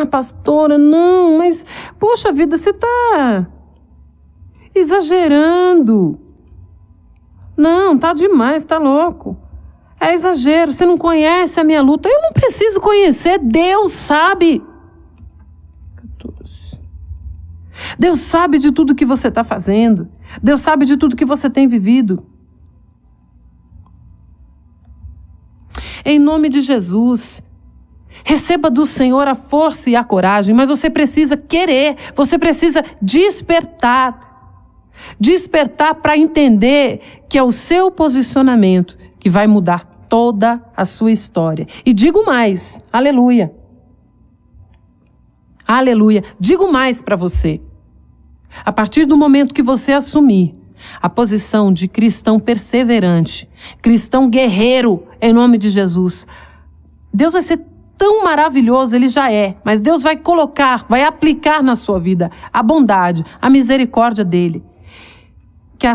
Pastora, não, mas, poxa vida, você está exagerando. Não, tá demais, tá louco. É exagero, você não conhece a minha luta. Eu não preciso conhecer, Deus sabe. 14. Deus sabe de tudo que você está fazendo. Deus sabe de tudo que você tem vivido. Em nome de Jesus, receba do Senhor a força e a coragem, mas você precisa querer, você precisa despertar. Despertar para entender que é o seu posicionamento que vai mudar toda a sua história. E digo mais, aleluia. Aleluia. Digo mais para você. A partir do momento que você assumir a posição de cristão perseverante, cristão guerreiro, em nome de Jesus, Deus vai ser tão maravilhoso, Ele já é, mas Deus vai colocar, vai aplicar na sua vida a bondade, a misericórdia dEle. Que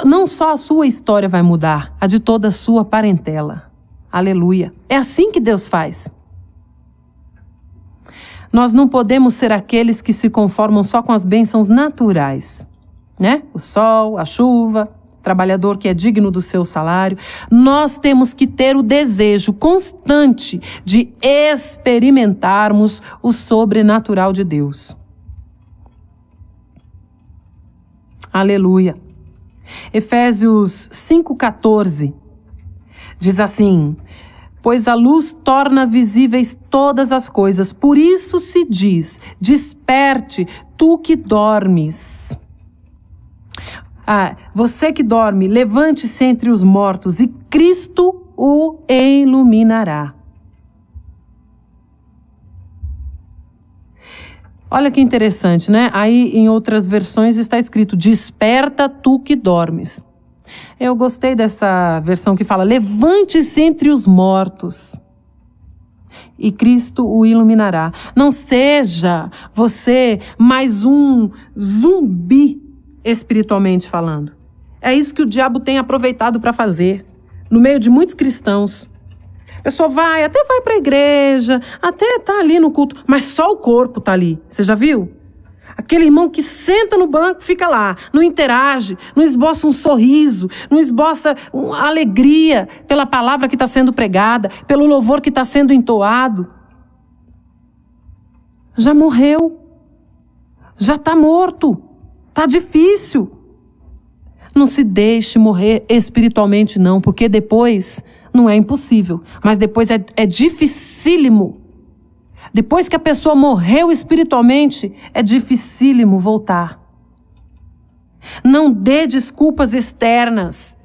não só a sua história vai mudar, a de toda a sua parentela. Aleluia. É assim que Deus faz. Nós não podemos ser aqueles que se conformam só com as bênçãos naturais, né? O sol, a chuva, o trabalhador que é digno do seu salário. Nós temos que ter o desejo constante de experimentarmos o sobrenatural de Deus. Aleluia. Efésios 5,14 diz assim: pois a luz torna visíveis todas as coisas, por isso se diz, desperte, tu que dormes. Você que dorme, levante-se entre os mortos e Cristo o iluminará. Olha que interessante, né? Aí em outras versões está escrito, desperta tu que dormes. Eu gostei dessa versão que fala, levante-se entre os mortos e Cristo o iluminará. Não seja você mais um zumbi espiritualmente falando. É isso que o diabo tem aproveitado para fazer no meio de muitos cristãos. A pessoa até vai para a igreja, até tá ali no culto, mas só o corpo tá ali. Você já viu? Aquele irmão que senta no banco, fica lá, não interage, não esboça um sorriso, não esboça alegria pela palavra que está sendo pregada, pelo louvor que está sendo entoado. Já morreu, já está morto, está difícil. Não se deixe morrer espiritualmente não, porque depois não é impossível, mas depois é dificílimo. Depois que a pessoa morreu espiritualmente, é dificílimo voltar. Não dê desculpas externas,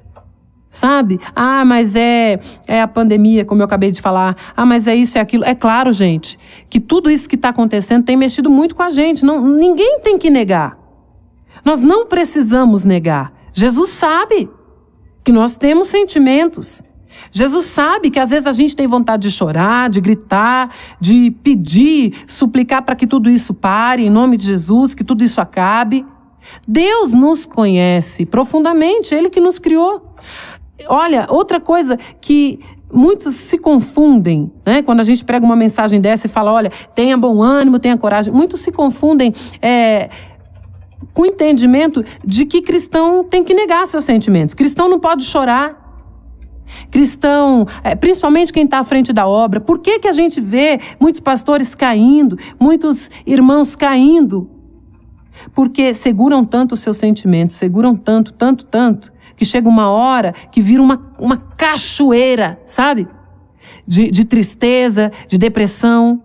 sabe? Mas é a pandemia, como eu acabei de falar. Mas é isso, é aquilo. É claro, gente, que tudo isso que está acontecendo tem mexido muito com a gente. Ninguém tem que negar. Nós não precisamos negar. Jesus sabe que nós temos sentimentos. Jesus sabe que às vezes a gente tem vontade de chorar, de gritar, de pedir, suplicar para que tudo isso pare, em nome de Jesus, que tudo isso acabe. Deus nos conhece profundamente, Ele que nos criou. Olha, outra coisa que muitos se confundem, né? Quando a gente prega uma mensagem dessa e fala, olha, tenha bom ânimo, tenha coragem. Muitos se confundem com o entendimento de que cristão tem que negar seus sentimentos. Cristão não pode chorar. Cristão, principalmente quem está à frente da obra, por que a gente vê muitos pastores caindo, muitos irmãos caindo? Porque seguram tanto os seus sentimentos, seguram tanto, que chega uma hora que vira uma cachoeira, sabe? De tristeza, de depressão.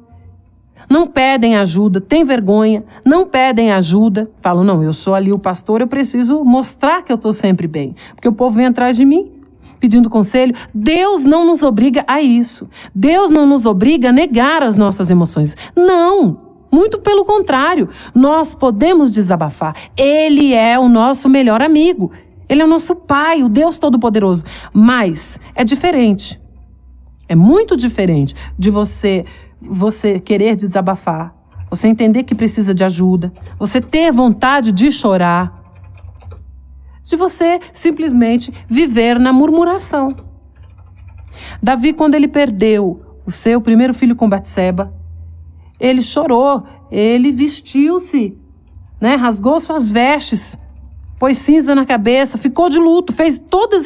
Não pedem ajuda, têm vergonha, não pedem ajuda. Falam, não, eu sou ali o pastor, eu preciso mostrar que eu estou sempre bem, porque o povo vem atrás de mim pedindo conselho. Deus não nos obriga a isso. Deus não nos obriga a negar as nossas emoções. Não, muito pelo contrário. Nós podemos desabafar. Ele é o nosso melhor amigo. Ele é o nosso Pai, o Deus Todo-Poderoso. Mas é diferente. É muito diferente de você querer desabafar, você entender que precisa de ajuda, você ter vontade de chorar, de você simplesmente viver na murmuração. Davi, quando ele perdeu o seu primeiro filho com Batseba, ele chorou, ele vestiu-se, né, rasgou suas vestes, pôs cinza na cabeça, ficou de luto, fez todas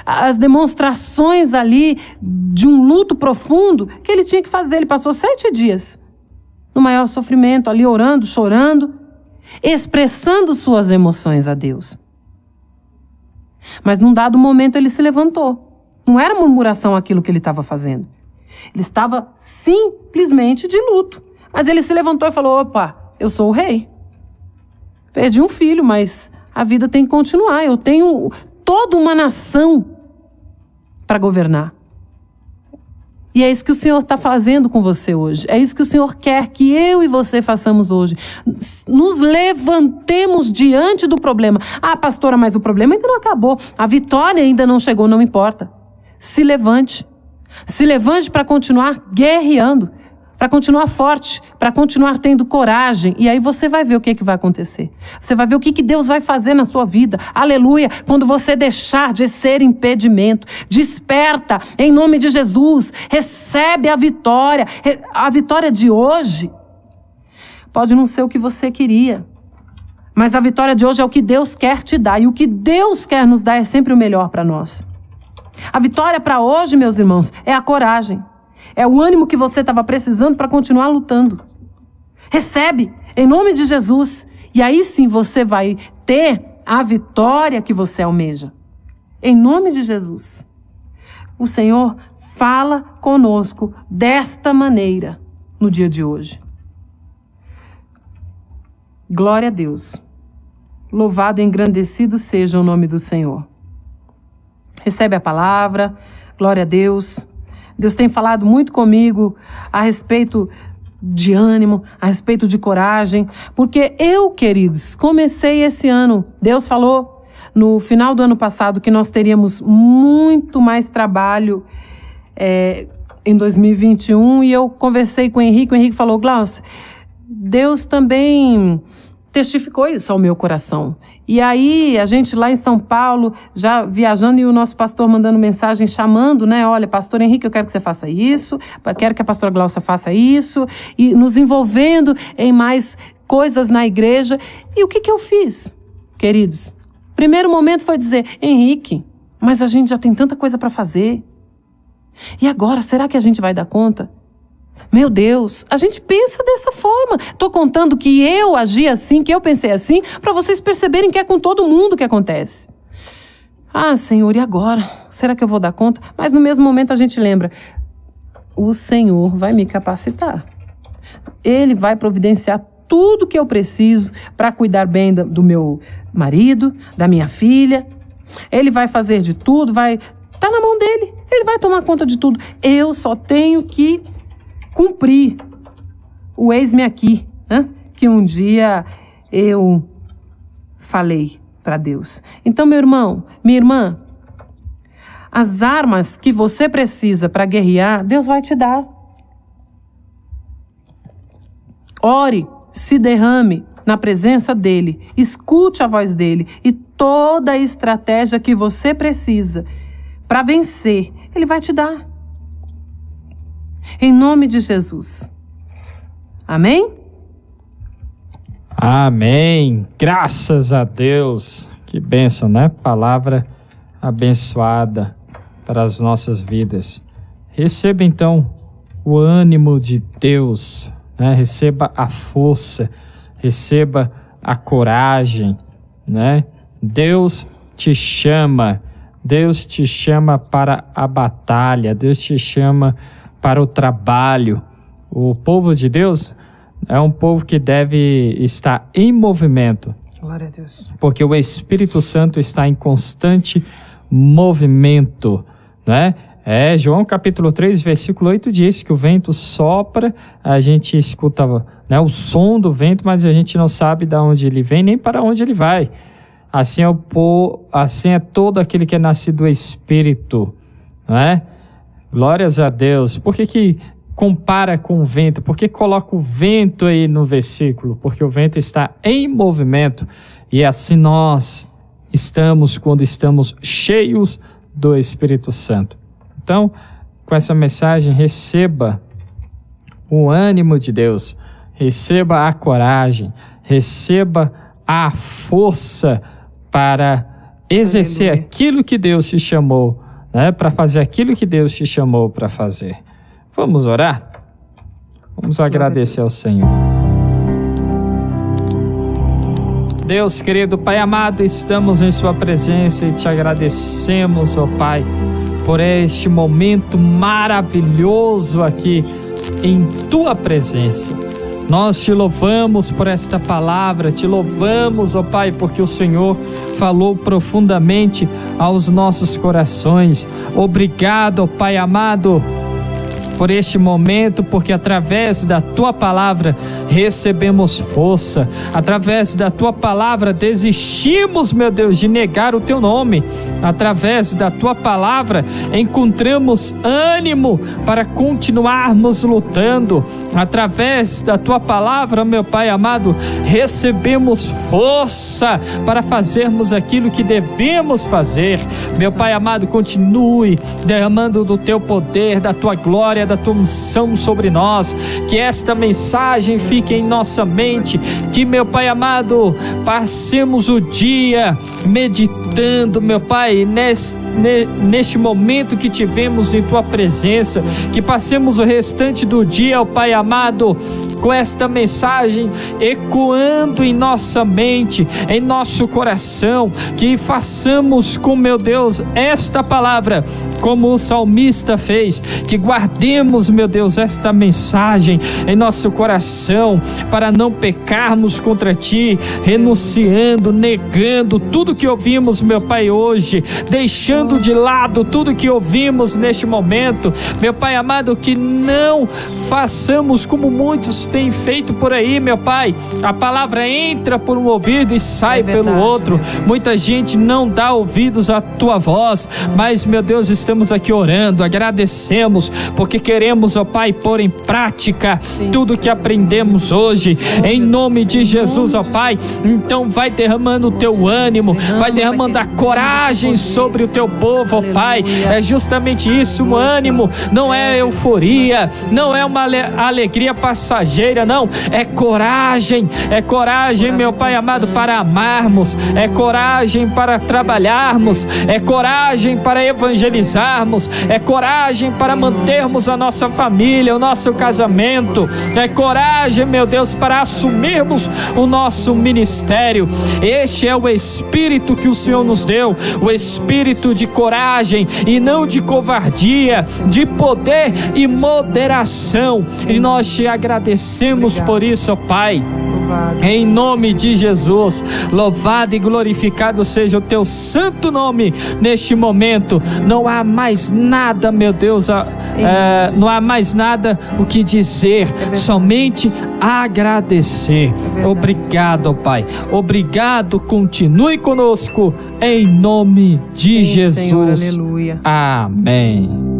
as demonstrações ali de um luto profundo que ele tinha que fazer. Ele passou 7 dias no maior sofrimento, ali orando, chorando, expressando suas emoções a Deus. Mas num dado momento ele se levantou. Não era murmuração aquilo que ele estava fazendo. Ele estava simplesmente de luto. Mas ele se levantou e falou, opa, eu sou o rei. Perdi um filho, mas a vida tem que continuar. Eu tenho toda uma nação para governar. E é isso que o Senhor está fazendo com você hoje. É isso que o Senhor quer que eu e você façamos hoje. Nos levantemos diante do problema. Pastora, mas o problema ainda não acabou. A vitória ainda não chegou, não importa. Se levante. Se levante para continuar guerreando, para continuar forte, para continuar tendo coragem. E aí você vai ver o que vai acontecer. Você vai ver o que Deus vai fazer na sua vida. Aleluia! Quando você deixar de ser impedimento, desperta em nome de Jesus. Recebe a vitória. A vitória de hoje pode não ser o que você queria, mas a vitória de hoje é o que Deus quer te dar. E o que Deus quer nos dar é sempre o melhor para nós. A vitória para hoje, meus irmãos, é a coragem. É o ânimo que você estava precisando para continuar lutando. Recebe, em nome de Jesus. E aí sim você vai ter a vitória que você almeja. Em nome de Jesus. O Senhor fala conosco desta maneira no dia de hoje. Glória a Deus. Louvado e engrandecido seja o nome do Senhor. Recebe a palavra. Glória a Deus. Deus tem falado muito comigo a respeito de ânimo, a respeito de coragem, porque eu, queridos, comecei esse ano. Deus falou no final do ano passado que nós teríamos muito mais trabalho em 2021 e eu conversei com o Henrique falou, Glaucia, Deus também testificou isso ao meu coração. E aí, a gente lá em São Paulo, já viajando, e o nosso pastor mandando mensagem, chamando, né? Olha, pastor Henrique, eu quero que você faça isso, quero que a pastora Glaucia faça isso, e nos envolvendo em mais coisas na igreja. E o que eu fiz, queridos? Primeiro momento foi dizer, Henrique, mas a gente já tem tanta coisa para fazer. E agora, será que a gente vai dar conta? Meu Deus, a gente pensa dessa forma. Estou contando que eu agi assim, que eu pensei assim, para vocês perceberem que é com todo mundo que acontece. Ah, Senhor, e agora? Será que eu vou dar conta? Mas no mesmo momento a gente lembra, o Senhor vai me capacitar. Ele vai providenciar tudo que eu preciso para cuidar bem do meu marido, da minha filha. Ele vai fazer de tudo, tá na mão dele. Ele vai tomar conta de tudo. Eu só tenho que cumprir o eis-me aqui, né? Que um dia eu falei para Deus. Então, meu irmão, minha irmã, as armas que você precisa para guerrear, Deus vai te dar. Ore, se derrame na presença dele, escute a voz dele e toda a estratégia que você precisa para vencer, ele vai te dar. Em nome de Jesus. Amém? Amém. Graças a Deus. Que bênção, né? Palavra abençoada para as nossas vidas. Receba então o ânimo de Deus, né? Receba a força, receba a coragem, né? Deus te chama para a batalha, Deus te chama para o trabalho. O povo de Deus é um povo que deve estar em movimento. Glória a Deus. Porque o Espírito Santo está em constante movimento, né? João capítulo 3, versículo 8 diz que o vento sopra, a gente escuta, né, o som do vento, mas a gente não sabe de onde ele vem nem para onde ele vai. Assim é todo aquele que é nascido do Espírito, né? Glórias a Deus. Por que compara com o vento? Por que coloca o vento aí no versículo? Porque o vento está em movimento. E assim nós estamos quando estamos cheios do Espírito Santo. Então, com essa mensagem, receba o ânimo de Deus. Receba a coragem. Receba a força para exercer aquilo que Deus te chamou, né, para fazer aquilo que Deus te chamou para fazer. Vamos orar? Vamos agradecer ao Senhor. Deus querido, Pai amado, estamos em Sua presença e te agradecemos, ó Pai, por este momento maravilhoso aqui em Tua presença. Nós te louvamos por esta palavra, te louvamos, ó Pai, porque o Senhor falou profundamente aos nossos corações. Obrigado, ó Pai amado, por este momento, porque através da Tua palavra recebemos força, através da Tua palavra desistimos, meu Deus, de negar o Teu nome, através da Tua palavra encontramos ânimo para continuarmos lutando, através da Tua palavra, meu Pai amado, recebemos força para fazermos aquilo que devemos fazer. Meu Pai amado, continue derramando do Teu poder, da Tua glória, da Tua unção sobre nós, que esta mensagem fique em nossa mente, que, meu Pai amado, passemos o dia meditando, meu Pai, neste momento que tivemos em Tua presença, que passemos o restante do dia, ó Pai amado, com esta mensagem ecoando em nossa mente, em nosso coração, que façamos com, meu Deus, esta palavra, como o salmista fez, que guardemos, meu Deus, esta mensagem em nosso coração, para não pecarmos contra Ti, renunciando, negando tudo que ouvimos, meu Pai, hoje, deixando deixando de lado tudo que ouvimos neste momento. Meu Pai amado, que não façamos como muitos têm feito por aí, meu Pai. A palavra entra por um ouvido e sai pelo outro. Muita gente não dá ouvidos à tua voz, mas, meu Deus, estamos aqui orando, agradecemos, porque queremos, ó Pai, pôr em prática tudo que aprendemos hoje, em nome de Jesus, ó Pai. Então vai derramando o teu ânimo, vai derramando a coragem sobre o teu povo, ó Pai. É justamente isso, um ânimo, não é euforia, não é uma alegria passageira, não, é coragem, meu Pai amado, para amarmos, é coragem para trabalharmos, é coragem para evangelizarmos, é coragem para mantermos a nossa família, o nosso casamento, é coragem, meu Deus, para assumirmos o nosso ministério. Este é o Espírito que o Senhor nos deu, o Espírito de coragem e não de covardia, de poder e moderação, e nós te agradecemos por isso, ó Pai. Em nome de Jesus, louvado e glorificado seja o teu santo nome neste momento. Não há mais nada, meu Deus, não há mais nada o que dizer, somente agradecer. Obrigado, Pai, obrigado, continue conosco, em nome de Jesus. Senhor, aleluia. Amém.